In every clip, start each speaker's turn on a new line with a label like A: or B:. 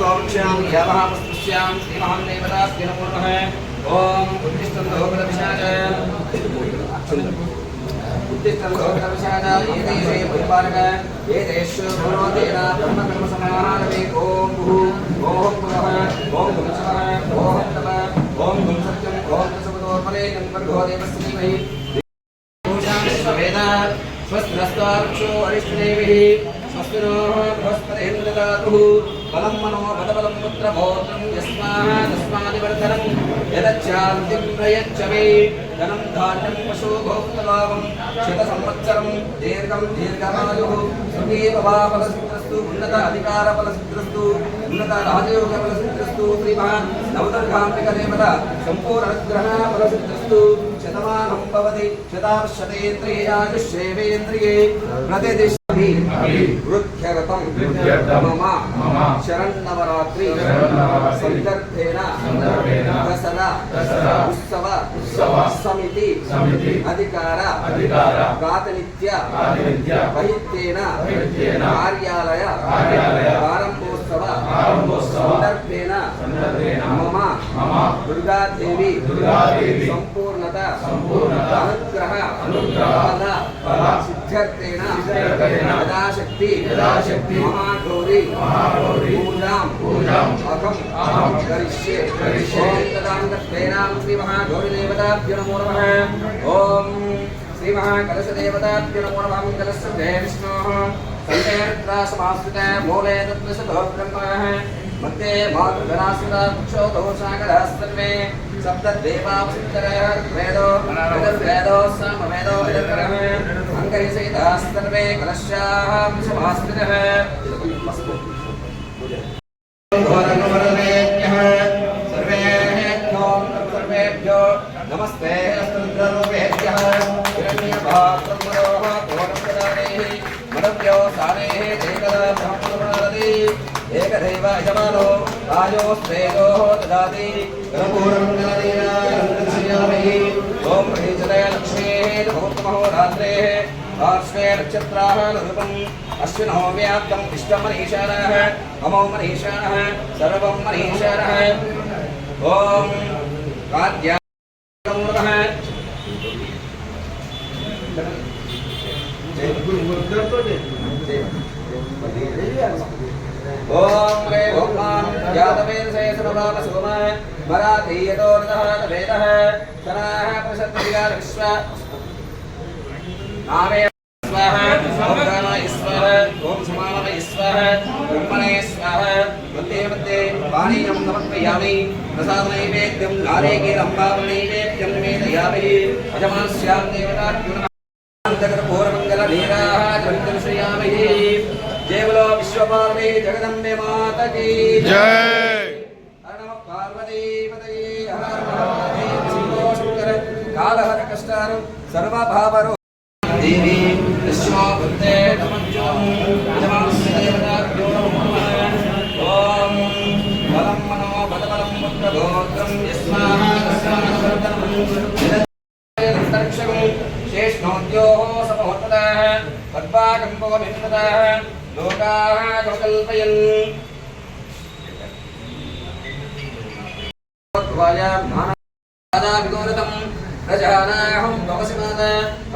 A: विष्णोक्षां यावहापस्पृश्यां श्रीमहादेवताभ्यो नमो नमः। ओम उत्तिष्ठं लोकदविशाच उत्तिष्ठं लोकदविशाच ये देशे परिपालक ये देशो गुणोदेना ब्रह्मकर्मसमाहारवे ओम भूः ओम भुवः ओम भुवः ओम तपः ओम गुं सत्यं ओम तत्सवतोर्मले जन्मर्गो देवस्य धीमहि पूजां स्ववेदा स्वस्तिरस्ताक्षो अरिष्टदेविः स्वस्ति नो बृहस्पतिर्न ददातु बलं मनो बलबलं पुत्र भोत्रं यस्मादिवर्धनं यदच्चान्तिं प्रयच्छ मे धनं धान्यं पशु भोक्तलाभं शतसंवत्सरं दीर्घं दीर्घमायुः सुखी भवाफलसिद्धिरस्तु उन्नत अधिकारफलसिद्धिरस्तु उन्नत राजयोगफलसिद्धिरस्तु श्रीमहान् नवदुर्गाम्बिकदेवता सम्पूर्णग्रहणफलसिद्धिरस्तु शतमानं भवति शतावर्षतेन्द्रिये आयुष्येवेन्द्रिये प्रतिदिश वृद्ध्यर्थं मम शरन्नवरात्रि संदर्भेन दसरा उत्सव समिति अधिकार प्रातिनिध्य वहित्येन कार्यालय प्रारंभोत्सव संदर्भेन मम दुर्गादेवी संपूर्णता अनुग्रह फल सिद्ध्यर्थेन यदाशक्ति महागौरी पूजां अहं करिष्ये ओम तदां दक्षिणां श्री महागौरीदेवताभ्यो नमो नमः। ओम श्री महाकलशदेवताभ्यो नमो नमः। मंगलस्य विष्णोः संतेन्द्रासमाश्रिते मूले तत्त्वशतो ब्रह्मः मध्ये मातृगणाश्रिता कुक्षोतो सागरः सर्वे सप्तदेवावसितरः वेदो सामवेदो विदर्भः अंगैसहितः सर्वे कलशाः समाश्रितः सर्वेभ्यो नमस्ते अस्त्ररूपेभ्यः हिरण्यभाद्रमरोः घोरप्रदानेः मदव्यो सानेः एकदा ब्रह्मणोदति एकदैव यजमानो राजोस्तेजोः ददाति कर्पूरं गणदीनाय ओम प्रीचते लक्ष्मीः मुहूर्तमहोरात्रेः पार्श्वे नक्षत्राः रूपम् अश्विनो व्याप्तं इष्टं मनीषाणः अमो मनीषाणः सर्वं मनीषाणः ओम काद्यामूर्तः ओम रे भगवान यादवेन से सर्वभाव सोम मराठीयतो नः वेदः तनाः प्रसद्धिकार विश्व नामे स्वाहा ओम गानाय स्वाहा ओम समानाय स्वाहा ब्रह्मणे स्वाहा मध्ये मध्ये पानीयं समर्पयामि प्रसादनैवेद्यं नारिकेलं पावनैवेद्यं मेदयामि यजमानस्यां देवताभ्यो नमः कर्पूरमङ्गलनीराः दन्तश्रयामि जय बोलो विश्वपार्वती जगदम्बे माता की जय। हर नमः पार्वती पतये हर महादेव शिवो शंकर कालहर कष्टारो सर्वभावरो देवी विश्वभूते नमः नमस्ते देवताभ्यो नमः। ओम बलं मनो बलबलं पुत्र गोत्रं यस्मात् शेषणोद्योः समहोत्तदाः पद्माकम्पो विन्ददाः लोकाः कल्पयन् विगोरतं प्रजानाहं भवसिमाद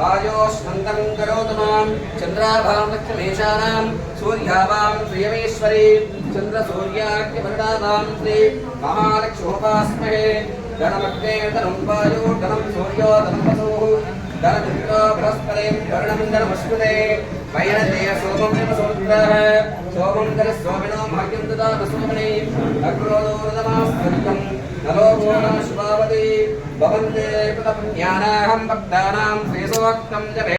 A: आयोष्मन्तं करोतु मां चन्द्राभां लक्ष्मीशानां सूर्याभां प्रियमेश्वरी चन्द्रसूर्याख्यभरणाभां श्री महालक्ष्मोपास्महे धनमग्ने धनं वायो धनं सूर्यो धनं वसुः धनमिन्द्रो बृहस्पतिं वर्णं धनमश्नुते वैनते सोमं नमसोत्रः सोमं धनस्वामिनो भाग्यं ददातु सोमने अग्रोदोरदमास्वर्गं नलो भुवनं शुभावति भवन्ते कृतपुण्यानाहं भक्तानां श्रेयोक्तं जपे